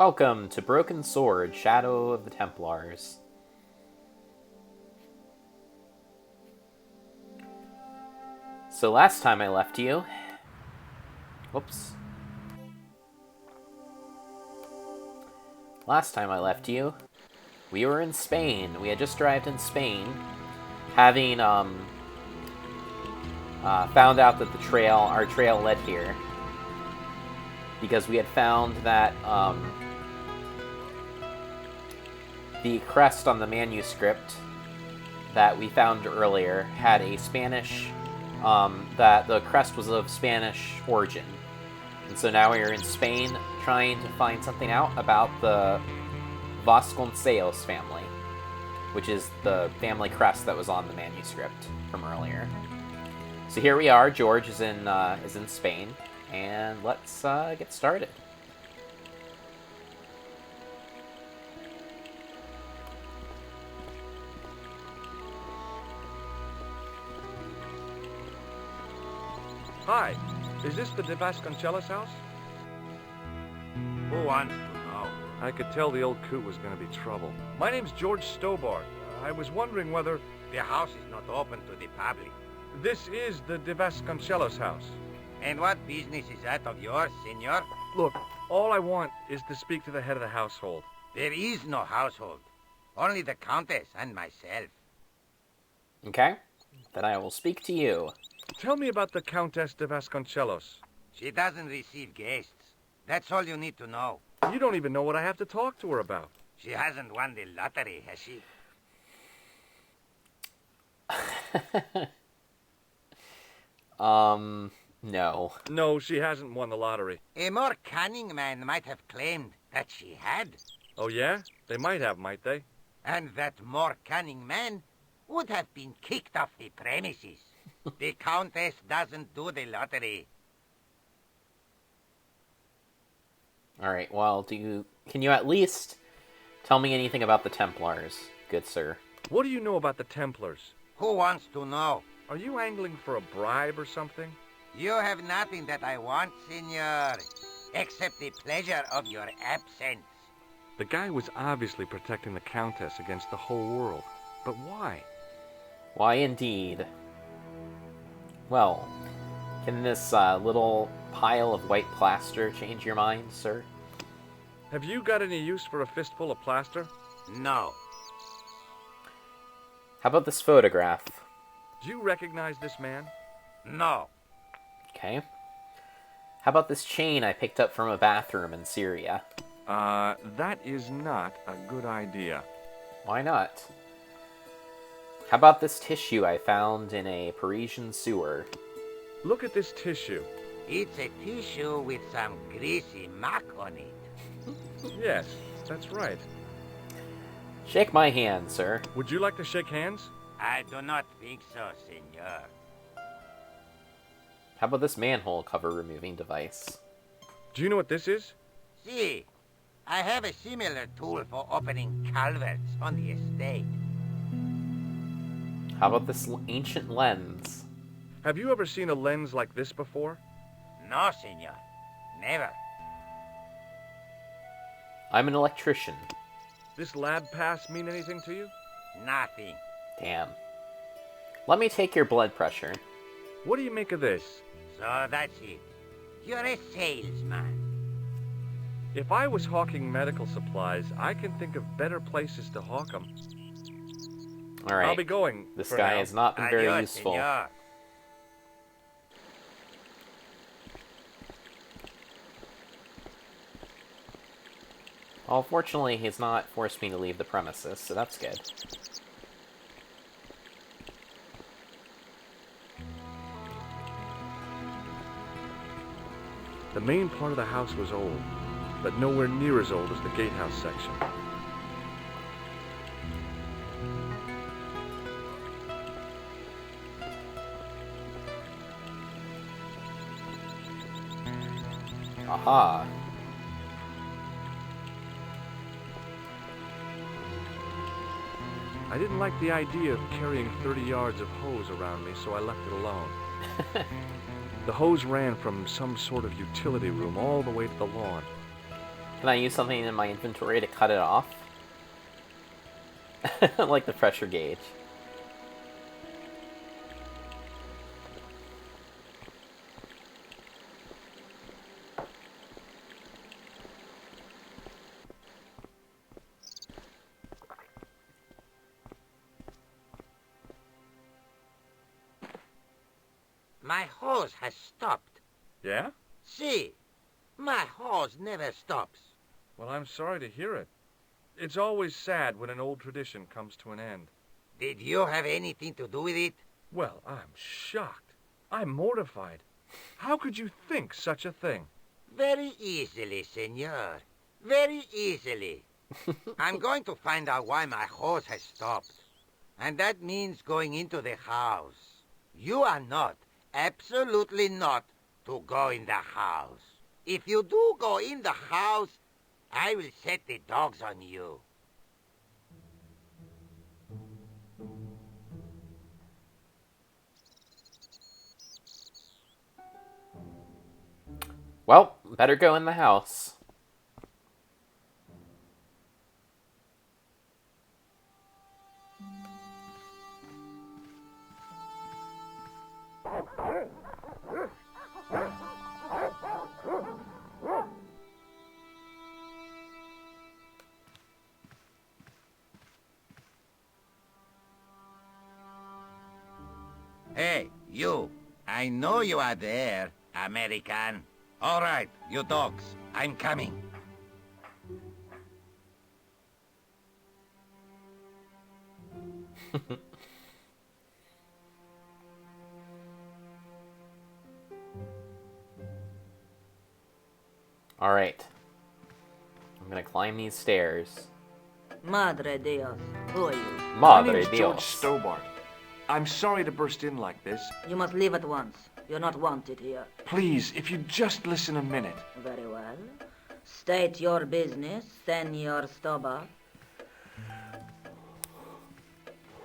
Welcome to Broken Sword, Shadow of the Templars. So last time I left you... Whoops. Last time I left you, we were in Spain. We had just arrived in Spain, having found out that our trail led here. Because we had found that the crest on the manuscript that we found earlier had a Spanish, that the crest was of Spanish origin. And so now we are in Spain trying to find something out about the Vasconcelos family, which is the family crest that was on the manuscript from earlier. So here we are. George is in Spain, and let's get started. Hi, is this the Vasconcelos house? Who wants to know? I could tell the old coot was going to be trouble. My name's George Stobart. I was wondering whether... The house is not open to the public. This is the Vasconcelos house. And what business is that of yours, senor? Look, all I want is to speak to the head of the household. There is no household. Only the Countess and myself. Okay, then I will speak to you. Tell me about the Countess de Vasconcelos. She doesn't receive guests. That's all you need to know. You don't even know what I have to talk to her about. She hasn't won the lottery, has she? No. No, she hasn't won the lottery. A more cunning man might have claimed that she had. Oh, yeah? They might have, might they? And that more cunning man would have been kicked off the premises. The Countess doesn't do the lottery. Alright, well, can you at least tell me anything about the Templars, good sir? What do you know about the Templars? Who wants to know? Are you angling for a bribe or something? You have nothing that I want, senor, except the pleasure of your absence. The guy was obviously protecting the Countess against the whole world. But why? Why indeed? Well, can this little pile of white plaster change your mind, sir? Have you got any use for a fistful of plaster? No. How about this photograph? Do you recognize this man? No. Okay. How about this chain I picked up from a bathroom in Syria? That is not a good idea. Why not? How about this tissue I found in a Parisian sewer? Look at this tissue. It's a tissue with some greasy muck on it. Yes, that's right. Shake my hand, sir. Would you like to shake hands? I do not think so, senor. How about this manhole cover removing device? Do you know what this is? See, I have a similar tool for opening culverts on the estate. How about this ancient lens? Have you ever seen a lens like this before? No, senor. Never. I'm an electrician. This lab pass mean anything to you? Nothing. Damn. Let me take your blood pressure. What do you make of this? So that's it. You're a salesman. If I was hawking medical supplies, I can think of better places to hawk them. Alright. I'll be going. This for guy now. has not been very Adios, useful. senor. Well, fortunately, he's not forced me to leave the premises, so that's good. The main part of the house was old, but nowhere near as old as the gatehouse section. Aha. I didn't like the idea of carrying 30 yards of hose around me, so I left it alone. The hose ran from some sort of utility room all the way to the lawn. Can I use something in my inventory to cut it off? Like the pressure gauge. My hose has stopped. Yeah? See, my hose never stops. Well, I'm sorry to hear it. It's always sad when an old tradition comes to an end. Did you have anything to do with it? Well, I'm shocked. I'm mortified. How could you think such a thing? Very easily, senor. Very easily. I'm going to find out why my hose has stopped. And that means going into the house. You are not, absolutely not, to go in the house. If you do go in the house, I will set the dogs on you. Well, better go in the house. Hey, you. I know you are there, American. All right, you dogs. I'm coming. Alright. I'm gonna climb these stairs. Madre Dios, who are you? My Madre name's George Dios. Stobart. I'm sorry to burst in like this. You must leave at once. You're not wanted here. Please, if you just listen a minute. Very well. State your business, Senor Stobart.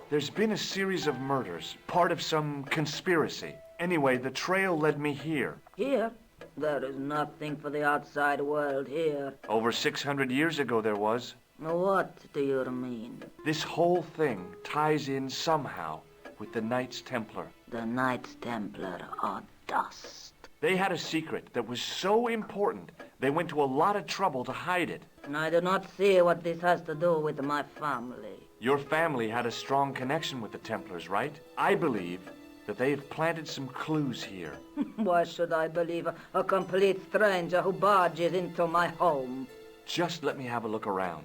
There's been a series of murders, part of some conspiracy. Anyway, the trail led me here. Here? There is nothing for the outside world here. Over 600 years ago there was. What do you mean? This whole thing ties in somehow with the Knights Templar. The Knights Templar are dust. They had a secret that was so important, they went to a lot of trouble to hide it. I do not see what this has to do with my family. Your family had a strong connection with the Templars, right? I believe that they have planted some clues here. Why should I believe a complete stranger who barges into my home? Just let me have a look around.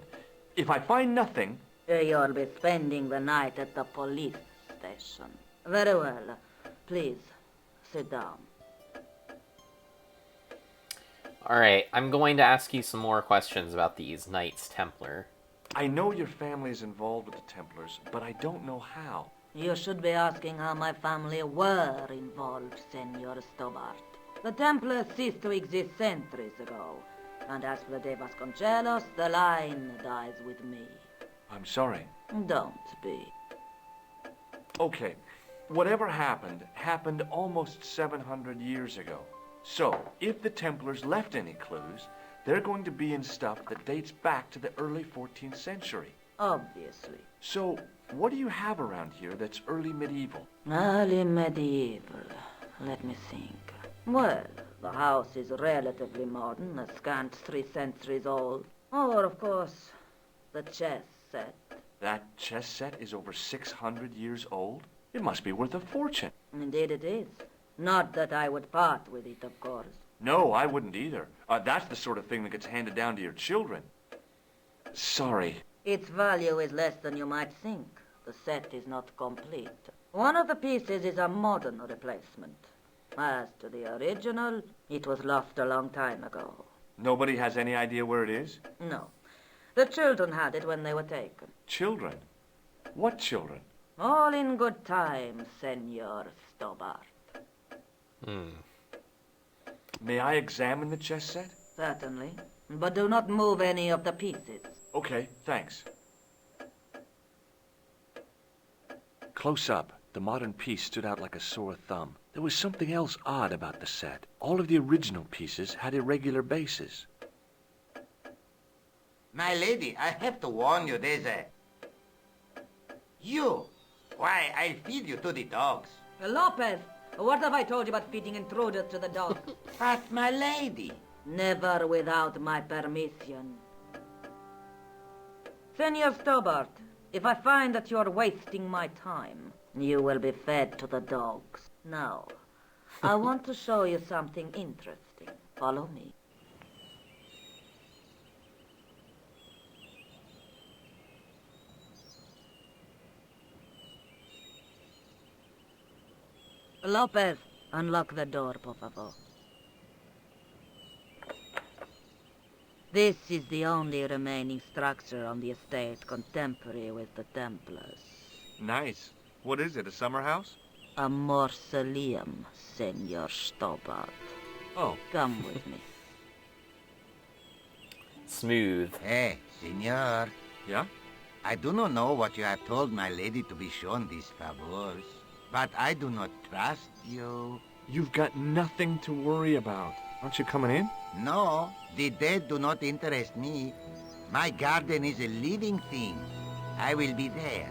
If I find nothing, You'll be spending the night at the police station. Very well. Please, sit down. Alright, I'm going to ask you some more questions about these Knights Templar. I know your family is involved with the Templars, but I don't know how. You should be asking how my family were involved, Senor Stobart. The Templars ceased to exist centuries ago. And as for the De Vasconcelos, the line dies with me. I'm sorry. Don't be. Okay, whatever happened, happened almost 700 years ago. So, if the Templars left any clues, they're going to be in stuff that dates back to the early 14th century. Obviously. So, what do you have around here that's early medieval? Early medieval. Let me think. Well, the house is relatively modern, a scant 3 centuries old. Or, of course, the chess set. That chess set is over 600 years old? It must be worth a fortune. Indeed it is. Not that I would part with it, of course. No, I wouldn't either. That's the sort of thing that gets handed down to your children. Sorry. Its value is less than you might think. The set is not complete. One of the pieces is a modern replacement. As to the original, it was lost a long time ago. Nobody has any idea where it is? No. The children had it when they were taken. Children? What children? All in good time, Senor Stobart. May I examine the chess set? Certainly. But do not move any of the pieces. Okay, thanks. Close up, the modern piece stood out like a sore thumb. There was something else odd about the set. All of the original pieces had irregular bases. My lady, I have to warn you, there's a... You! Why, I'll feed you to the dogs. Lopez, what have I told you about feeding intruders to the dogs? But, my lady... Never without my permission. Senor Stobart, if I find that you're wasting my time, you will be fed to the dogs. Now, I want to show you something interesting. Follow me. Lopez, unlock the door, por favor. This is the only remaining structure on the estate contemporary with the Templars. Nice. What is it, a summer house? A mausoleum, Senor Stobart. Oh. Come with me. Smooth. Hey, senor. Yeah? I do not know what you have told my lady to be shown these favors, but I do not trust you. You've got nothing to worry about. Aren't you coming in? No, the dead do not interest me. My garden is a living thing. I will be there.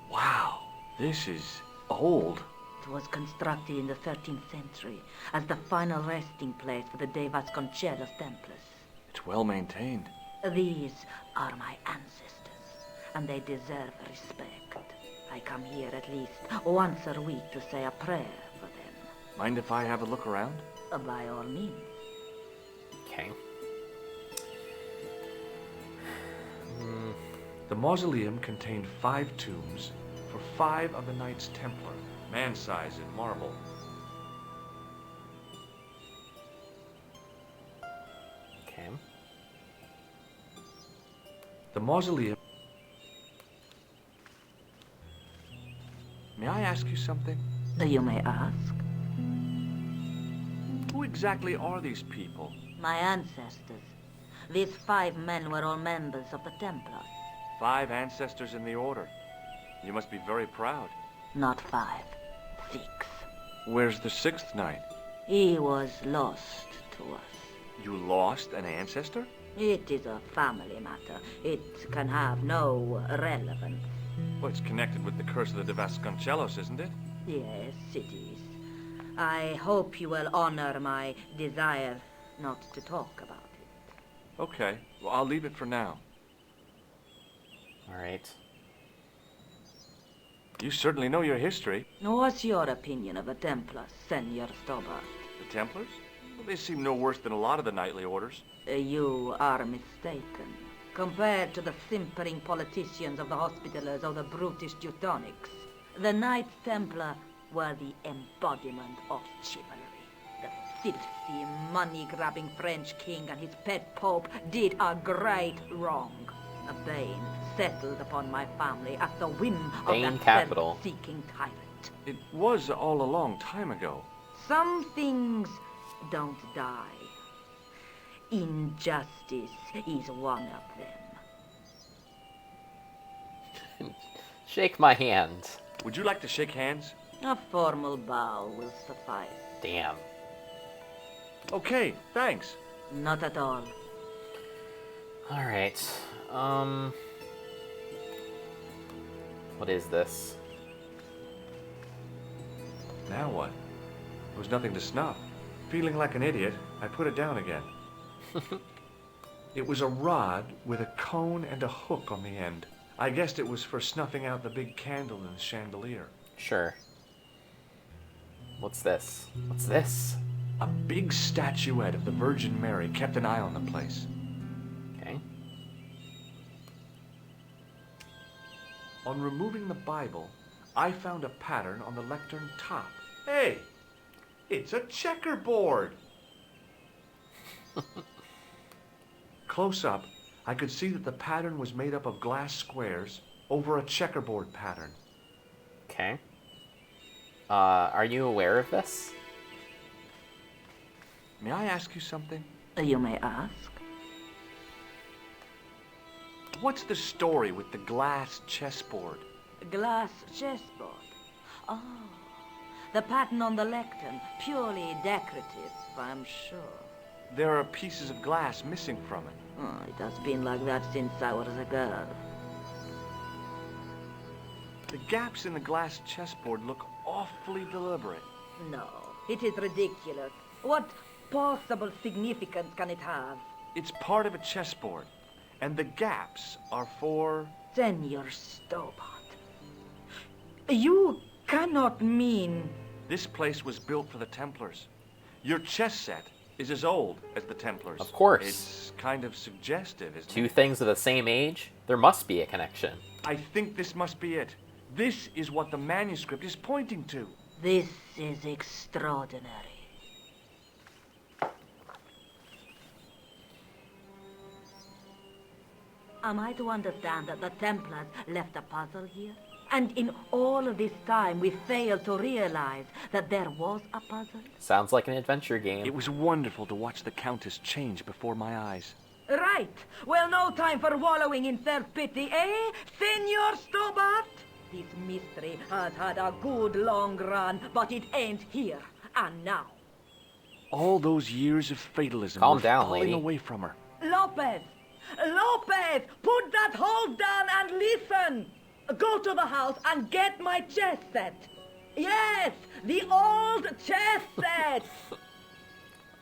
Wow, this is old. It was constructed in the 13th century as the final resting place for the De Vasconcelos Templars. It's well maintained. These are my ancestors, and they deserve respect. I come here at least once a week to say a prayer for them. Mind if I have a look around? By all means. Okay. The mausoleum contained 5 tombs for 5 of the Knights Templar, man-size in marble. Okay. The mausoleum... May I ask you something? You may ask. Who exactly are these people? My ancestors. These 5 men were all members of the Templars. 5 ancestors in the order. You must be very proud. Not 5. 6. Where's the 6th knight? He was lost to us. You lost an ancestor? It is a family matter. It can have no relevance. Well, it's connected with the curse of the De Vasconcelos, isn't it? Yes, it is. I hope you will honor my desire not to talk about it. Okay, well, I'll leave it for now. All right. You certainly know your history. What's your opinion of the Templars, Senor Stobart? The Templars? Well, they seem no worse than a lot of the knightly orders. You are mistaken. Compared to the simpering politicians of the Hospitallers or the brutish Teutonics, the Knights Templar were the embodiment of chivalry. The filthy, money-grabbing French king and his pet pope did a great wrong. A bane settled upon my family at the whim of Bane that capital. self-seeking tyrant. It was all a long time ago. Some things don't die. Injustice is one of them. Shake my hand. Would you like to shake hands? A formal bow will suffice. Damn. Okay, thanks. Not at all. All right. What is this? Now what? There was nothing to snuff. Feeling like an idiot, I put it down again. It was a rod with a cone and a hook on the end. I guessed it was for snuffing out the big candle in the chandelier. Sure. What's this? What's this? A big statuette of the Virgin Mary kept an eye on the place. Okay. On removing the Bible, I found a pattern on the lectern top. Hey! It's a checkerboard! Close up, I could see that the pattern was made up of glass squares over a checkerboard pattern. Okay. Are you aware of this? May I ask you something? You may ask. What's the story with the glass chessboard? Glass chessboard. Oh, the pattern on the lectern. Purely decorative, I'm sure. there are pieces of glass missing from it. Oh, it has been like that since I was a girl. The gaps in the glass chessboard look awfully deliberate. No, it is ridiculous. What possible significance can it have? It's part of a chessboard, and the gaps are for... Senor Stobart, you cannot mean... This place was built for the Templars. Your chess set is as old as the Templars. Of course. It's kind of suggestive, isn't Two it? things of the same age? There must be a connection. I think this must be it. This is what the manuscript is pointing to. This is extraordinary. Am I to understand that the Templars left a puzzle here? And in all of this time, we failed to realize that there was a puzzle? Sounds like an adventure game. It was wonderful to watch the Countess change before my eyes. Right. Well, no time for wallowing in self-pity, eh, Senor Stobart? This mystery has had a good long run, but it ain't here. And now. All those years of fatalism Calm were down, falling lady. away from her. Lopez! Lopez! Put that hose down and listen! Go to the house and get my chess set. Yes, the old chess set.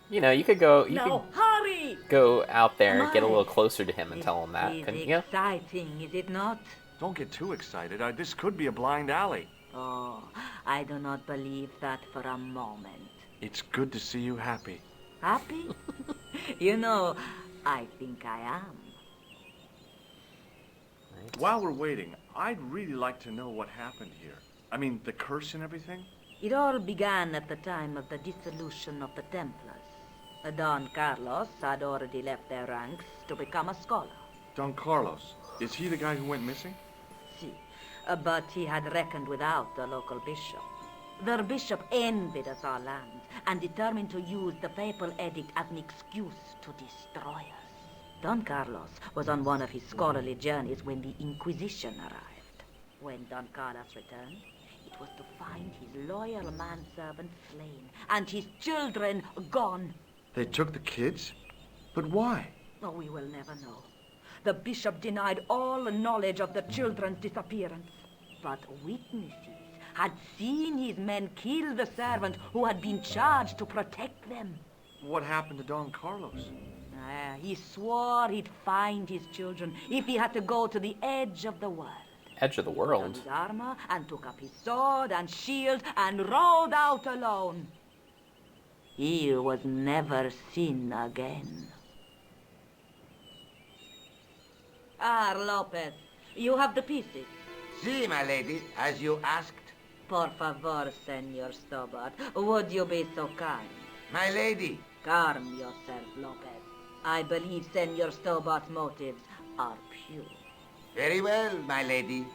You know, you could go. You Now, could hurry! go out there, get a My, little closer to him, and tell him that, This couldn't is you? exciting, is it not? Don't get too excited. This could be a blind alley. Oh, I do not believe that for a moment. It's good to see you happy. Happy? You know, I think I am. While we're waiting, I'd really like to know what happened here. I mean, the curse and everything? It all began at the time of the dissolution of the Templars. Don Carlos had already left their ranks to become a scholar. Don Carlos. Is he the guy who went missing? See, but he had reckoned without the local bishop. The bishop envied us our lands and determined to use the papal edict as an excuse to destroy us. Don Carlos was on one of his scholarly journeys when the Inquisition arrived. When Don Carlos returned, it was to find his loyal manservant slain and his children gone. They took the kids? But why? Oh, we will never know. The bishop denied all knowledge of the children's disappearance. But witnesses had seen his men kill the servant who had been charged to protect them. What happened to Don Carlos? He swore he'd find his children if he had to go to the edge of the world. Edge of the Took world. his armor and took up his sword and shield and rode out alone. He was never seen again. Ah, Lopez, you have the pieces. See, my lady, as you asked. Por favor, Senor Stobart, would you be so kind? My lady, Calm yourself, Lopez. I believe Senor Stobart's motives are pure. very well, my lady.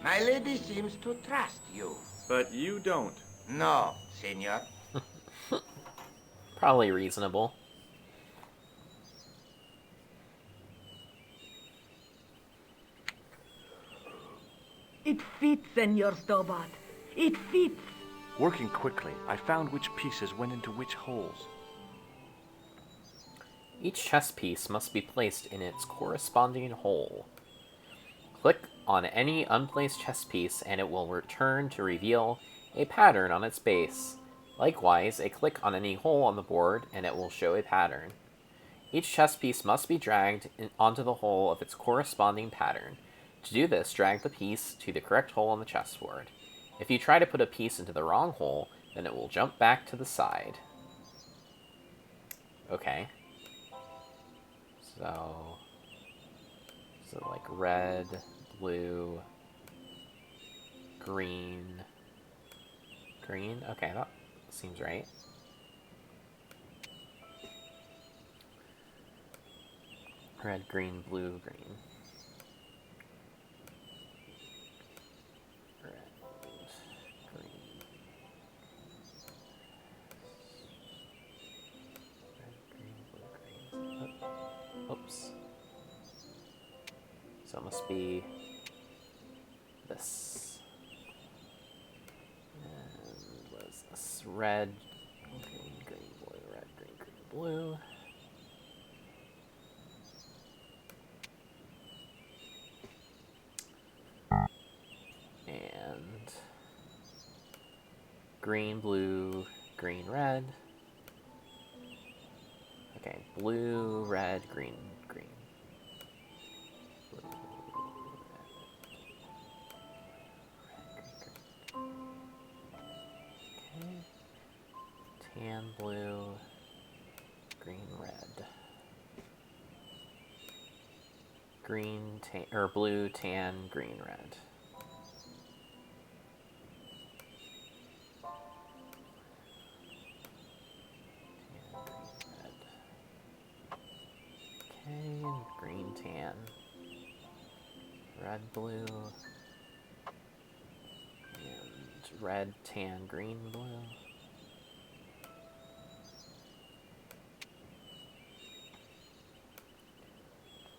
My lady seems to trust you. But you don't. No, senor. Probably reasonable. It fits, Senor Stobart. It fits. Working quickly, I found which pieces went into which holes. Each chess piece must be placed in its corresponding hole. Click on any unplaced chess piece and it will return to reveal a pattern on its base. Likewise, a click on any hole on the board and it will show a pattern. Each chess piece must be dragged onto the hole of its corresponding pattern. To do this, drag the piece to the correct hole on the chessboard. If you try to put a piece into the wrong hole, then it will jump back to the side. Okay. So like red, blue, green, green? Okay, that seems right. Red, green, blue, green. Red, green. Red, green, blue, green. Oops. So it must be this. And what red, green, green, blue, red, green, green, blue. And green, blue, green, red. Okay, blue, red, green, green. Blue, red, okay. Tan, blue, green, red. Green, tan, or blue, tan, green, red. Okay, green, tan, red, blue, and red, tan, green, blue.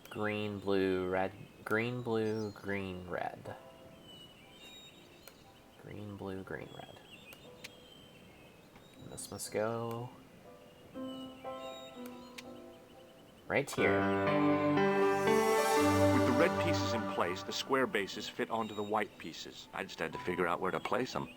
Green, blue, red, green, blue, green, red. Green, blue, green, red. And this must go right here. With the red pieces in place, the square bases fit onto the white pieces. I just had to figure out where to place them.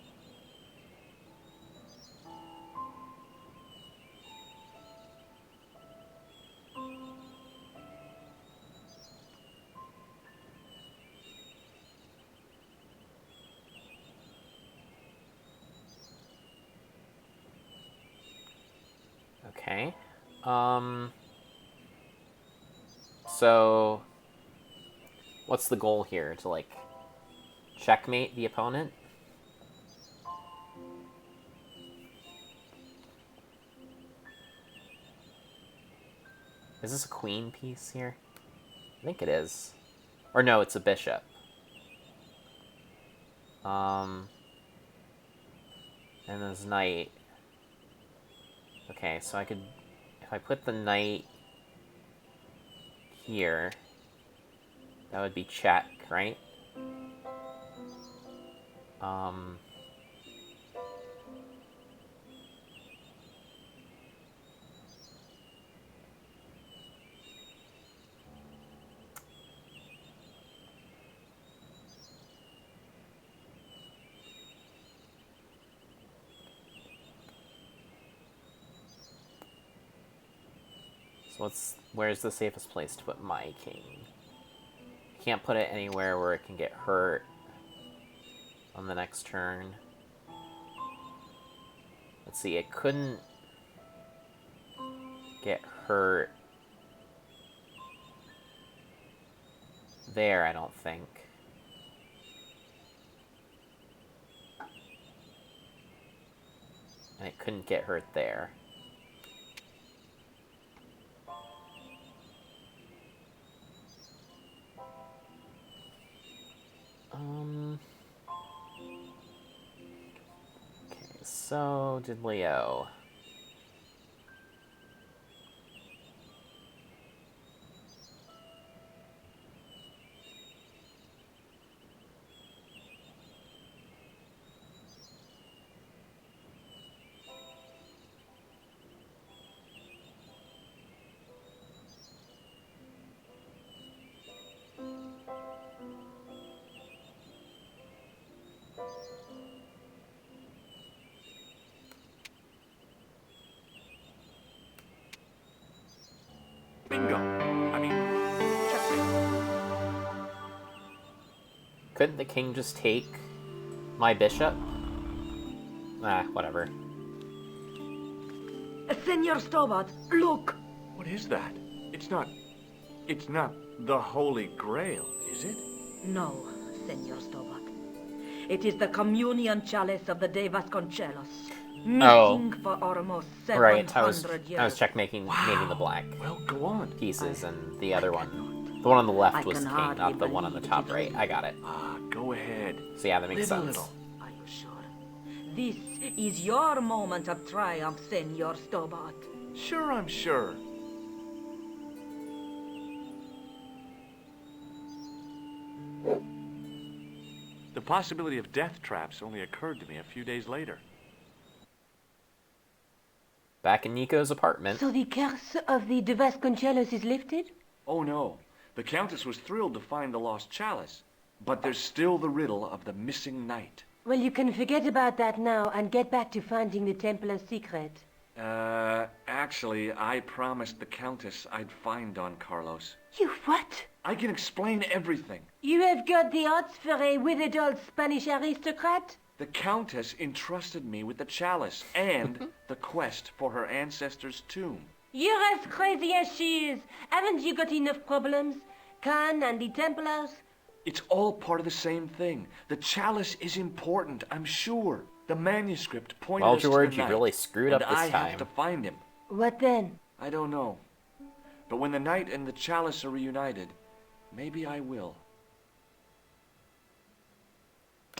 Okay. So what's the goal here? To, like, checkmate the opponent? Is this a queen piece here? I think it is. Or no, it's a bishop. And there's knight. Okay, so I could... If I put the knight here, that would be check, right? So where's the safest place to put my king? Can't put it anywhere where it can get hurt on the next turn. Let's see, it couldn't get hurt there, I don't think. And it couldn't get hurt there. Okay, so did Leo. Bingo. I mean, checkmate. Couldn't the king just take my bishop? Ah, whatever. Senor Stobart, look! What is that? It's not the Holy Grail, is it? No, Senor Stobart. It is the communion chalice of the De Vasconcelos. Missing for almost 700 Right, years. I was checkmating making the black Well, go on. pieces, and the other one, the one on the left was king, not the one on the top right. I got it. Go ahead. So yeah, that makes Live a sense. little. Are you sure? This is your moment of triumph, Senor Stobart. Sure, I'm sure. The possibility of death traps only occurred to me a few days later. Back in Nico's apartment. So the curse of the De Vasconcelos is lifted? Oh no, the Countess was thrilled to find the lost chalice. But there's still the riddle of the missing knight. Well, you can forget about that now and get back to finding the Templar's secret. Actually, I promised the Countess I'd find Don Carlos. You what? I can explain everything. You have got the odds for a withered old Spanish aristocrat? The Countess entrusted me with the chalice and the quest for her ancestor's tomb. You're as crazy as she is. Haven't you got enough problems? Khan and the Templars? It's all part of the same thing. The chalice is important, I'm sure. The manuscript pointed Well, us to George, the you knight, really screwed up and this I time. have to find him. What then? I don't know. But when the knight and the chalice are reunited, maybe I will.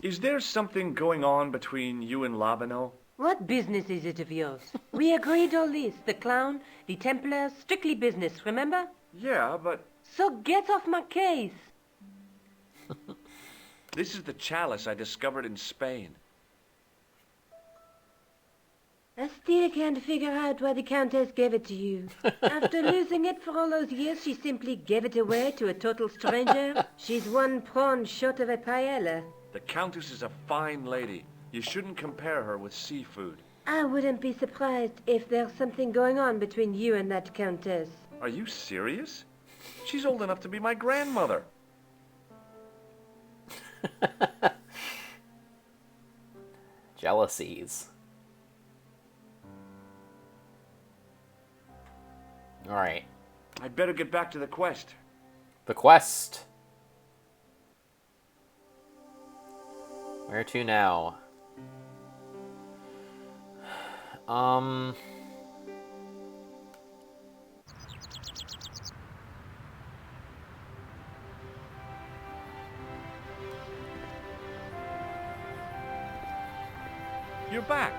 Is there something going on between you and Labano? What business is it of yours? We agreed all this. The clown, the Templars, strictly business, remember? Yeah, but So get off my case. this is the chalice I discovered in Spain. I still can't figure out why the Countess gave it to you. After losing it for all those years, she simply gave it away to a total stranger. She's one prawn short of a paella. The Countess is a fine lady. You shouldn't compare her with seafood. I wouldn't be surprised if there's something going on between you and that Countess. Are you serious? She's old enough to be my grandmother. Jealousies. Alright. I'd better get back to the quest. The quest. Where to now? You're back.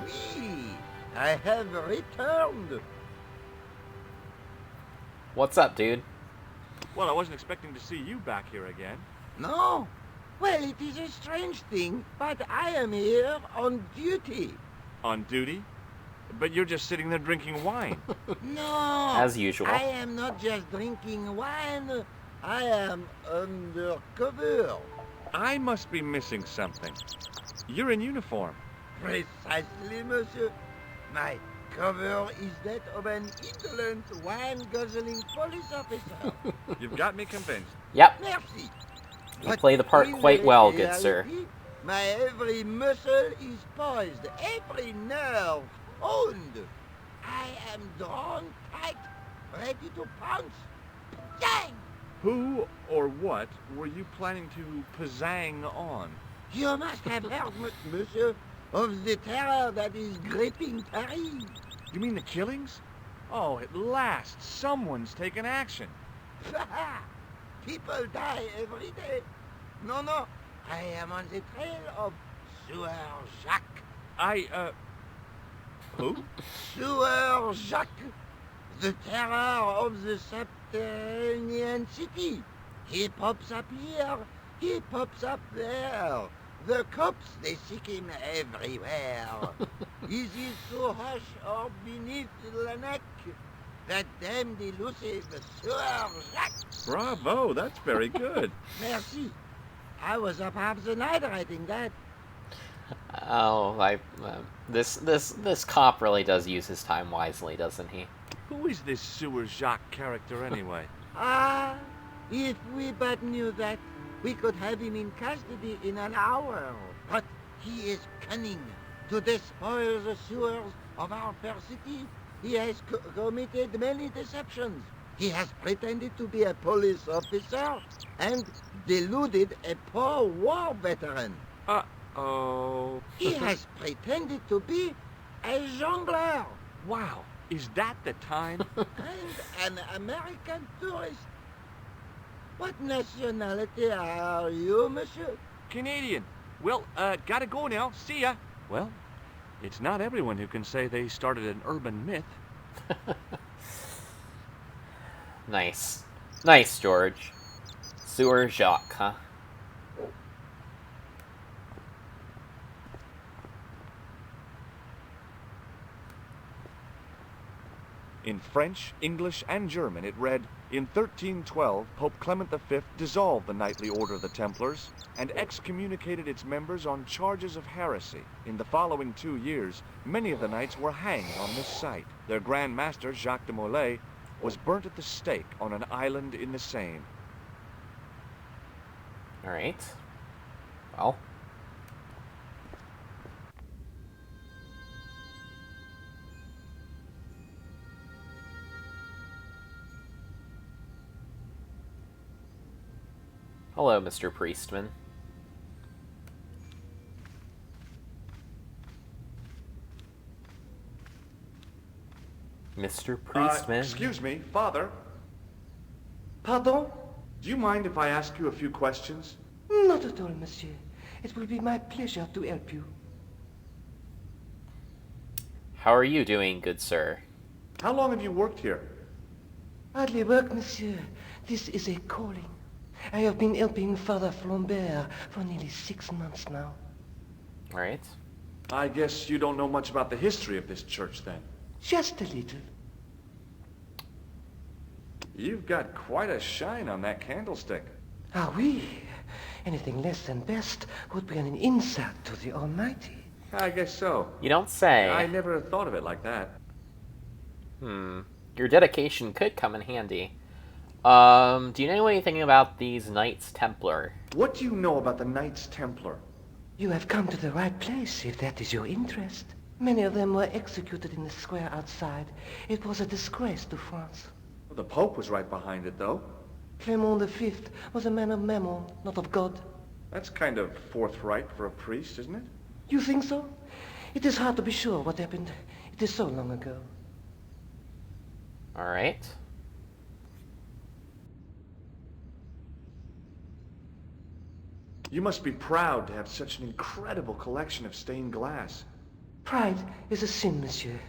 Oui, I have returned. What's up, dude? Well, I wasn't expecting to see you back here again. No? Well, it is a strange thing, but I am here on duty. On duty? But you're just sitting there drinking wine. No. As usual. I am not just drinking wine. I am undercover. I must be missing something. You're in uniform. Precisely, monsieur. My cover is that of an indolent, wine-guzzling police officer. You've got me convinced. Yep. Merci. You play the part quite well, good sir. My every muscle is poised, every nerve honed. I am drawn tight, ready to pounce. Dang! Who or what were you planning to pizzang on? You must have heard, monsieur, of the terror that is gripping Paris. You mean the killings? Oh, at last, someone's taken action. People die every day. No, I am on the trail of Sieur Jacques. Who? Sieur Jacques, the terror of the subterranean city. He pops up here, he pops up there. The cops, they seek him everywhere. Is he so hush or beneath the neck? That damned elusive Sieur Jacques. Bravo, that's very good. Merci. I was up half the night writing that. Oh, this cop really does use his time wisely, doesn't he? Who is this Sieur Jacques character anyway? Ah, if we but knew that, we could have him in custody in an hour. But he is cunning to despoil the sewers of our fair city. He has committed many deceptions. He has pretended to be a police officer and deluded a poor war veteran. Uh-oh. He has pretended to be a jongleur Wow, is that the time? and an American tourist. What nationality are you, monsieur? Canadian. Well, gotta go now. See ya. Well, it's not everyone who can say they started an urban myth. Nice. Nice, George. Sieur Jacques, huh? In French, English, and German it read, "In 1312, Pope Clement V dissolved the Knightly Order of the Templars and excommunicated its members on charges of heresy. In the following 2 years, many of the knights were hanged on this site. Their Grand Master, Jacques de Molay, was burnt at the stake on an island in the Seine." Alright. Well. Hello, Mr. Priestman. Mr. Priestman. Excuse me, Father. Pardon? Do you mind if I ask you a few questions? Not at all, monsieur. It will be my pleasure to help you. How are you doing, good sir? How long have you worked here? Hardly work, monsieur. This is a calling. I have been helping Father Flambert for nearly 6 months now. Alright. I guess you don't know much about the history of this church, then. Just a little. You've got quite a shine on that candlestick. Ah, oui. Anything less than best would be an insult to the Almighty. I guess so. You don't say. I never thought of it like that. Your dedication could come in handy. Do you know anything about these Knights Templar? What do you know about the Knights Templar? You have come to the right place, if that is your interest. Many of them were executed in the square outside. It was a disgrace to France. Well, the Pope was right behind it, though. Clement V was a man of mammon, not of God. That's kind of forthright for a priest, isn't it? You think so? It is hard to be sure what happened. It is so long ago. Alright. You must be proud to have such an incredible collection of stained glass. Pride is a sin, monsieur,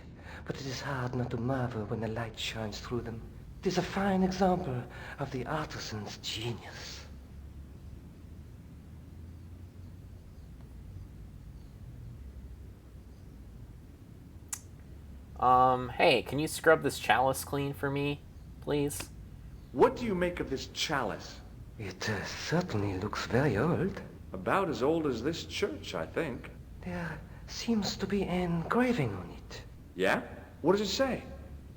but it is hard not to marvel when the light shines through them. It is a fine example of the artisan's genius. Hey, can you scrub this chalice clean for me, please? What do you make of this chalice? It certainly looks very old. About as old as this church, I think. There seems to be an engraving on it. Yeah? What does it say?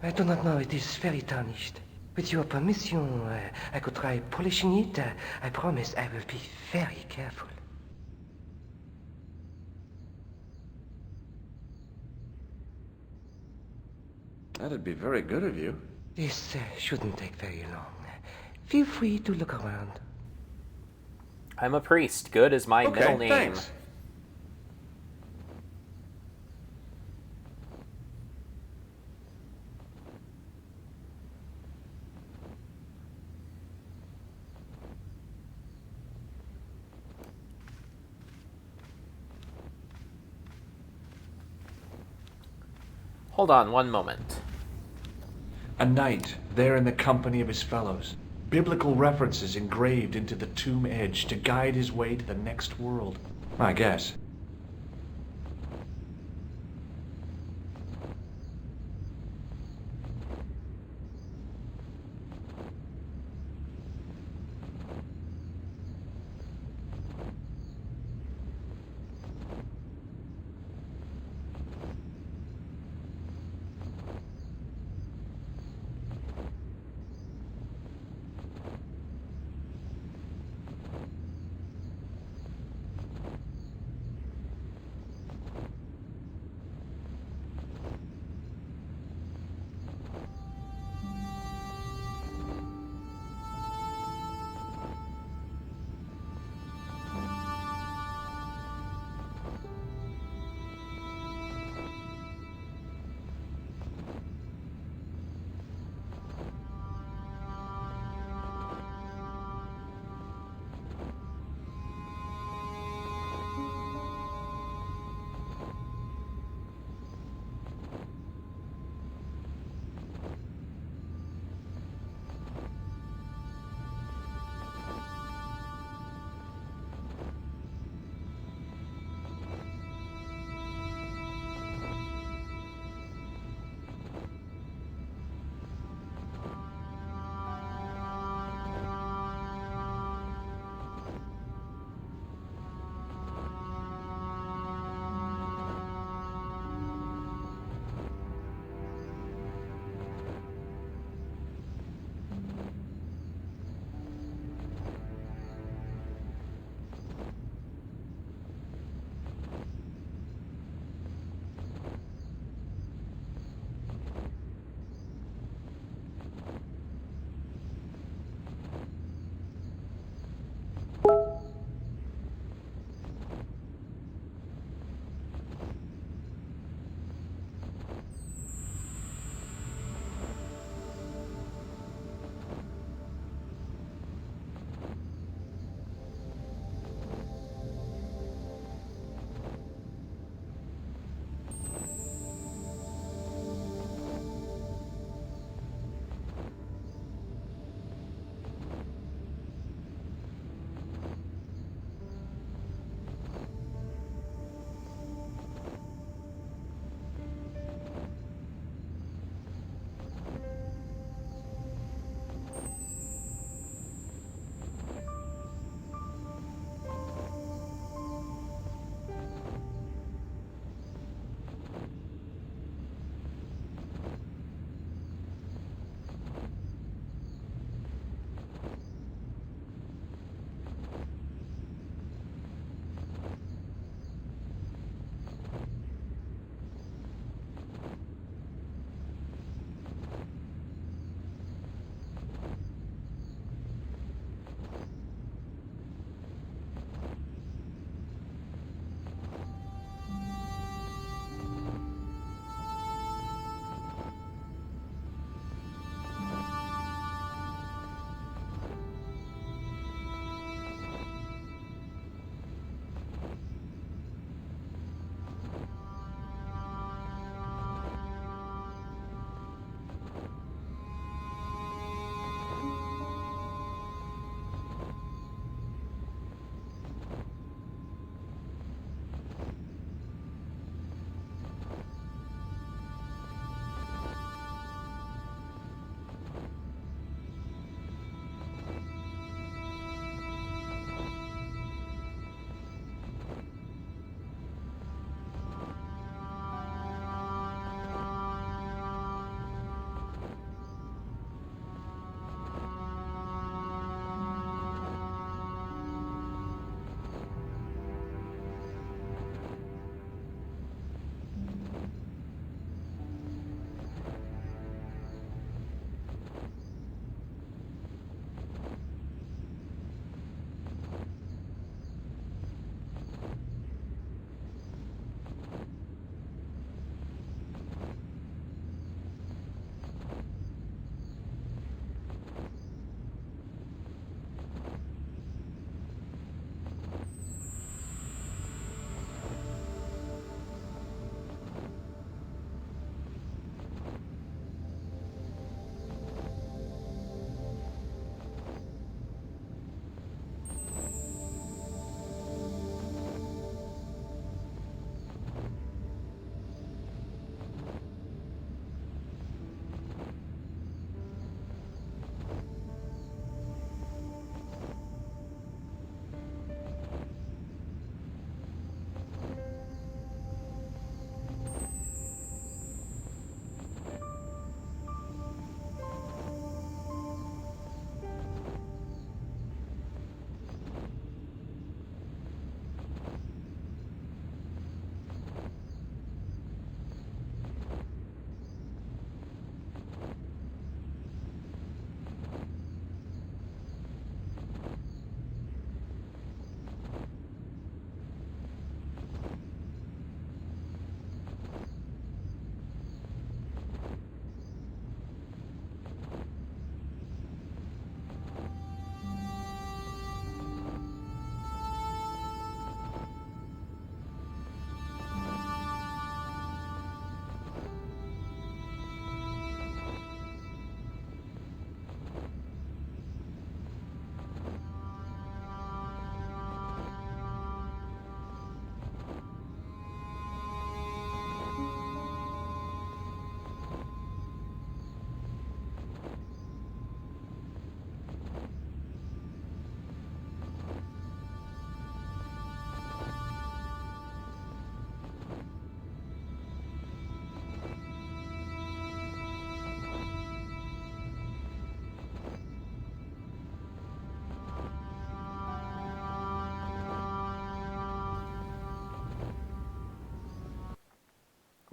I do not know. It is very tarnished. With your permission, I could try polishing it. I promise I will be very careful. That'd be very good of you. This shouldn't take very long. Feel free to look around. I'm a priest. Good is my middle name. Thanks. Hold on one moment. A knight, there in the company of his fellows. Biblical references engraved into the tomb edge to guide his way to the next world. I guess.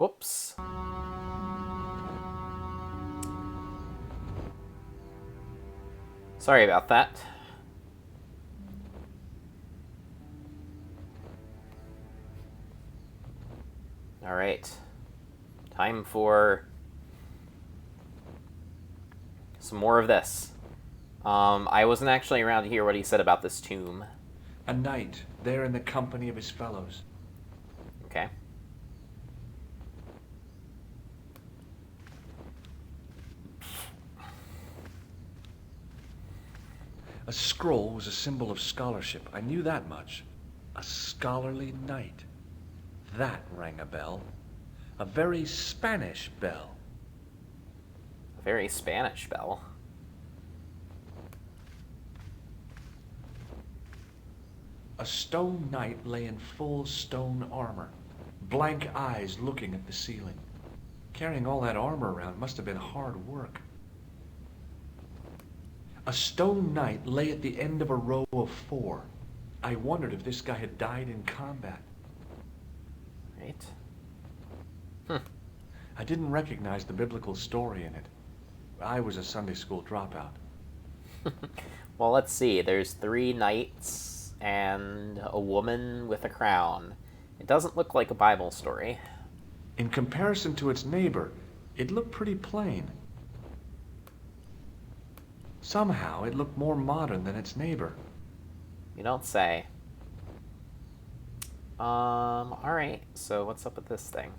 Whoops. Sorry about that. Alright. Time for some more of this. I wasn't actually around to hear what he said about this tomb. A knight, there in the company of his fellows. Okay. A scroll was a symbol of scholarship. I knew that much. A scholarly knight. That rang a bell. A very Spanish bell. A very Spanish bell. A stone knight lay in full stone armor, blank eyes looking at the ceiling. Carrying all that armor around must have been hard work. A stone knight lay at the end of a row of 4. I wondered if this guy had died in combat. Right. I didn't recognize the biblical story in it. I was a Sunday school dropout. Well, let's see. There's 3 knights and a woman with a crown. It doesn't look like a Bible story. In comparison to its neighbor, it looked pretty plain. Somehow, it looked more modern than its neighbor. You don't say. Alright, so what's up with this thing?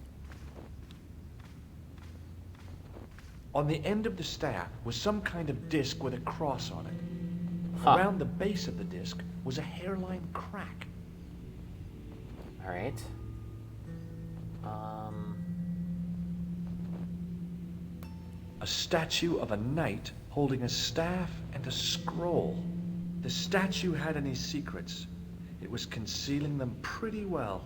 On the end of the staff was some kind of disc with a cross on it. Huh. Around the base of the disc was a hairline crack. Alright. A statue of a knight holding a staff and a scroll. The statue had any secrets. It was concealing them pretty well.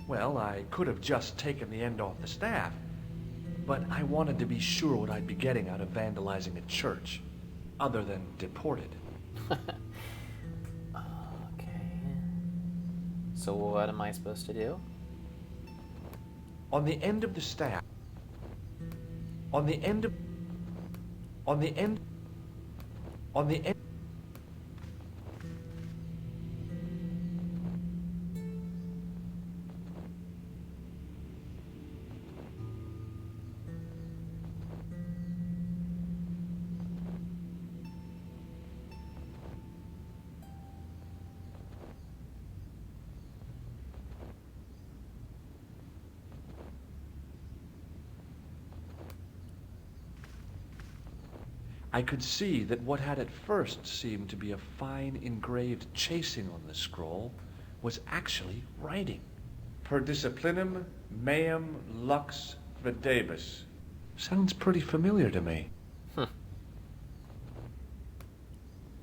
Well, I could have just taken the end off the staff, but I wanted to be sure what I'd be getting out of vandalizing a church, other than deported. Okay. So what am I supposed to do? On the end of the staff. On the end. I could see that what had at first seemed to be a fine engraved chasing on the scroll was actually writing. Per disciplinum meum lux videbus. Sounds pretty familiar to me.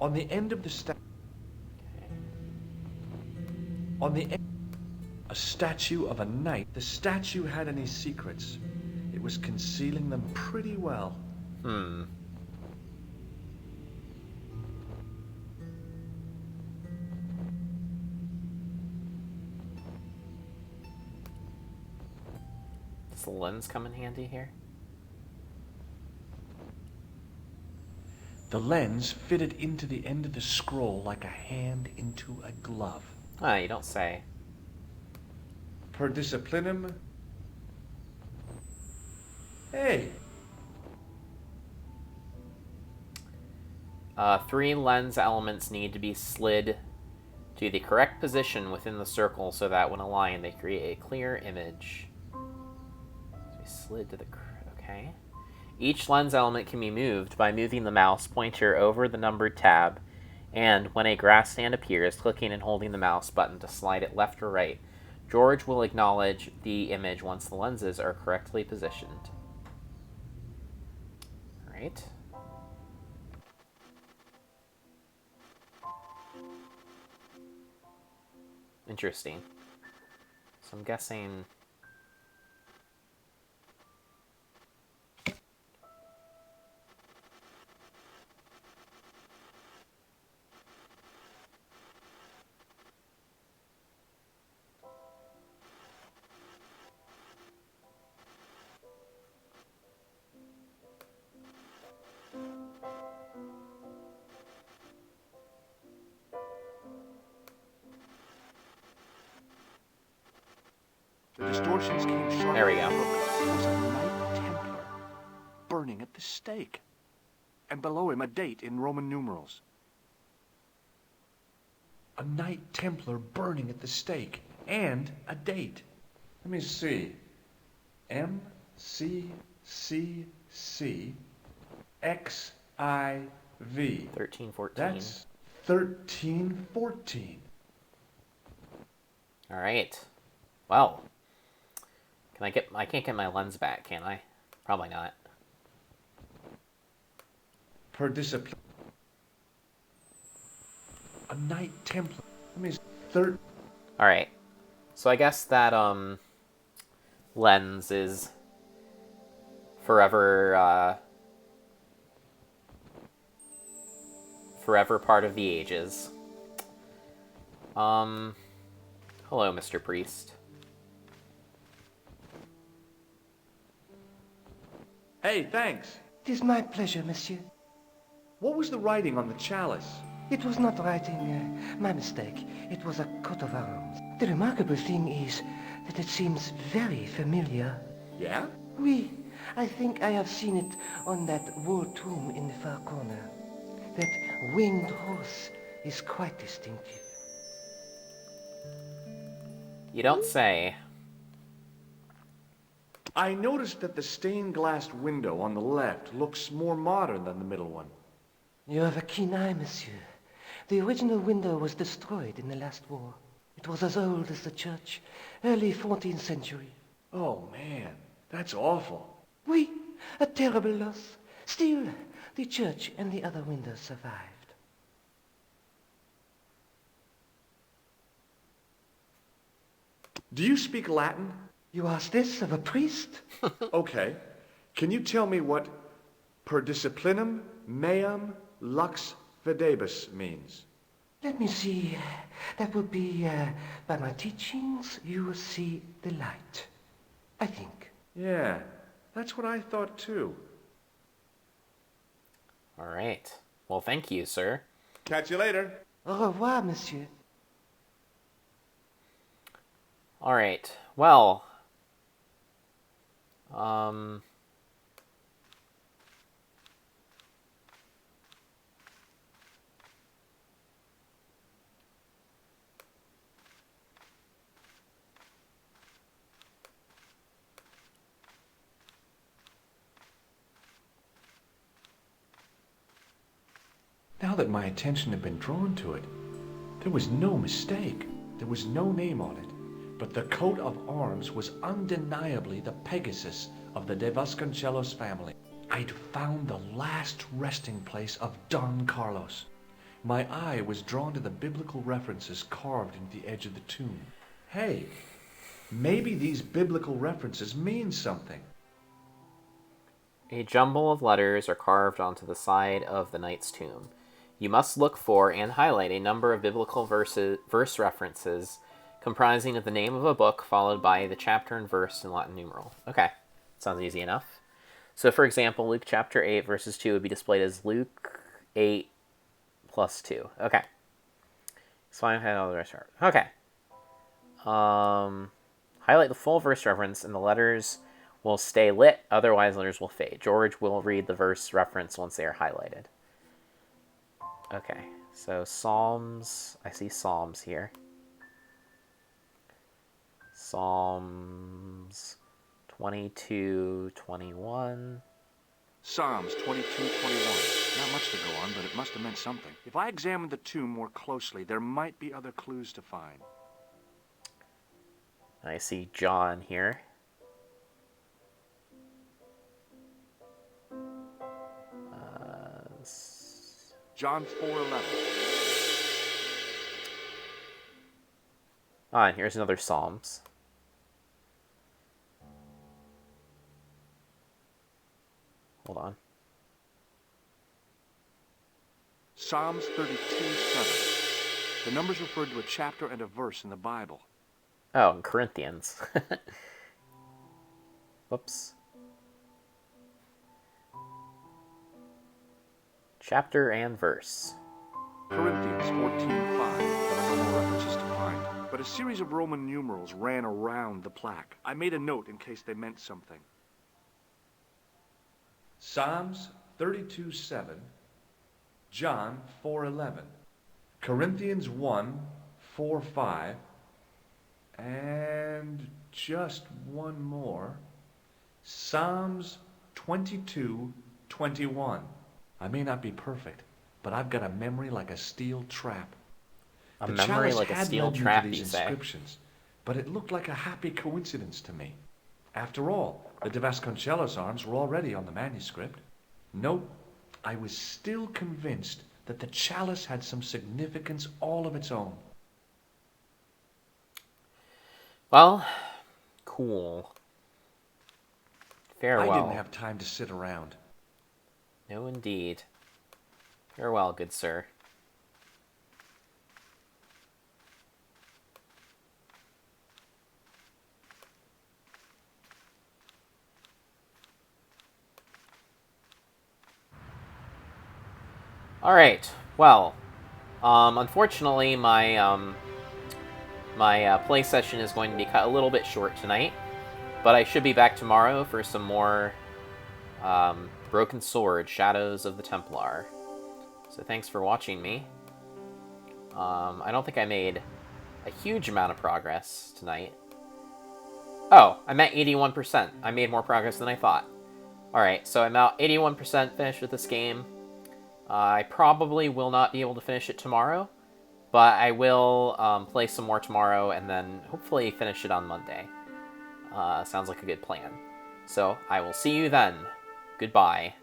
On the end of the staff. On the end. A statue of a knight. The statue had any secrets. It was concealing them pretty well. Does the lens come in handy here? The lens fitted into the end of the scroll like a hand into a glove. Ah, you don't say. Per disciplinum. Hey! 3 lens elements need to be slid to the correct position within the circle so that when aligned they create a clear image. So we slid to the... okay. Each lens element can be moved by moving the mouse pointer over the numbered tab, and when a grass stand appears, clicking and holding the mouse button to slide it left or right. George will acknowledge the image once the lenses are correctly positioned. Alright. Interesting. So I'm guessing... distortions came sharply. There we go. Look, there was a Knight Templar burning at the stake. And below him, a date in Roman numerals. A Knight Templar burning at the stake. And a date. Let me see. MCCCXIV. 1314. That's 1314. All right. Well, I can't get my lens back, can I? Probably not. Per discipline. A Knight Templar. Let me see. All right. So I guess that lens is forever part of the ages. Hello, Mr. Priest. Hey, thanks. It is my pleasure, monsieur. What was the writing on the chalice? It was not writing, my mistake. It was a coat of arms. The remarkable thing is that it seems very familiar. Yeah? Oui, I think I have seen it on that wall tomb in the far corner. That winged horse is quite distinctive. You don't say. I noticed that the stained glass window on the left looks more modern than the middle one. You have a keen eye, monsieur. The original window was destroyed in the last war. It was as old as the church, early 14th century. Oh, man, that's awful. Oui, a terrible loss. Still, the church and the other windows survived. Do you speak Latin? You ask this of a priest? Okay. Can you tell me what per disciplinum meam lux videbus means? Let me see. That would be, by my teachings, you will see the light. I think. Yeah, that's what I thought too. All right. Well, thank you, sir. Catch you later. Au revoir, monsieur. All right. Well, Now that my attention had been drawn to it, there was no mistake. There was no name on it. But the coat of arms was undeniably the Pegasus of the De Vasconcelos family. I'd found the last resting place of Don Carlos. My eye was drawn to the biblical references carved into the edge of the tomb. Hey, maybe these biblical references mean something. a jumble of letters are carved onto the side of the knight's tomb. You must look for and highlight a number of biblical verse references comprising of the name of a book followed by the chapter and verse in Latin numeral. Okay, sounds easy enough. So, for example, Luke chapter 8, verses 2 would be displayed as Luke 8 plus 2. Okay. So I had all the rest. Okay. Highlight the full verse reference, and the letters will stay lit, otherwise letters will fade. George will read the verse reference once they are highlighted. Okay, so Psalms. I see Psalms here. Psalms 22, 21. Psalms 22:21. Not much to go on, but it must have meant something. If I examined the tomb more closely, there might be other clues to find. I see John here. John 4:11. Ah, and here's another Psalms. Hold on. Psalms 32:7. The numbers referred to a chapter and a verse in the Bible. Oh, in Corinthians. Whoops. Chapter and verse. Corinthians 14:5. There are no more references to find. But but a series of Roman numerals ran around the plaque. I made a note in case they meant something. Psalms 32:7, John 4:11, Corinthians 1:4-5, and just one more. Psalms 22:21. I may not be perfect, but I've got a memory like a steel trap. A The memory chalice like a had steel led me to trap, these you say? inscriptions, but it looked like a happy coincidence to me. After all, the De Vasconcelos arms were already on the manuscript. Nope, I was still convinced that the chalice had some significance all of its own. Well, cool. Farewell. I didn't have time to sit around. No, indeed. Farewell, good sir. Alright, well, unfortunately my play session is going to be cut a little bit short tonight, but I should be back tomorrow for some more Broken Sword, Shadows of the Templar. So thanks for watching me. I don't think I made a huge amount of progress tonight. Oh, I'm at 81%. I made more progress than I thought. Alright, so I'm about 81% finished with this game. I probably will not be able to finish it tomorrow, but I will play some more tomorrow and then hopefully finish it on Monday. Sounds like a good plan. So, I will see you then. Goodbye.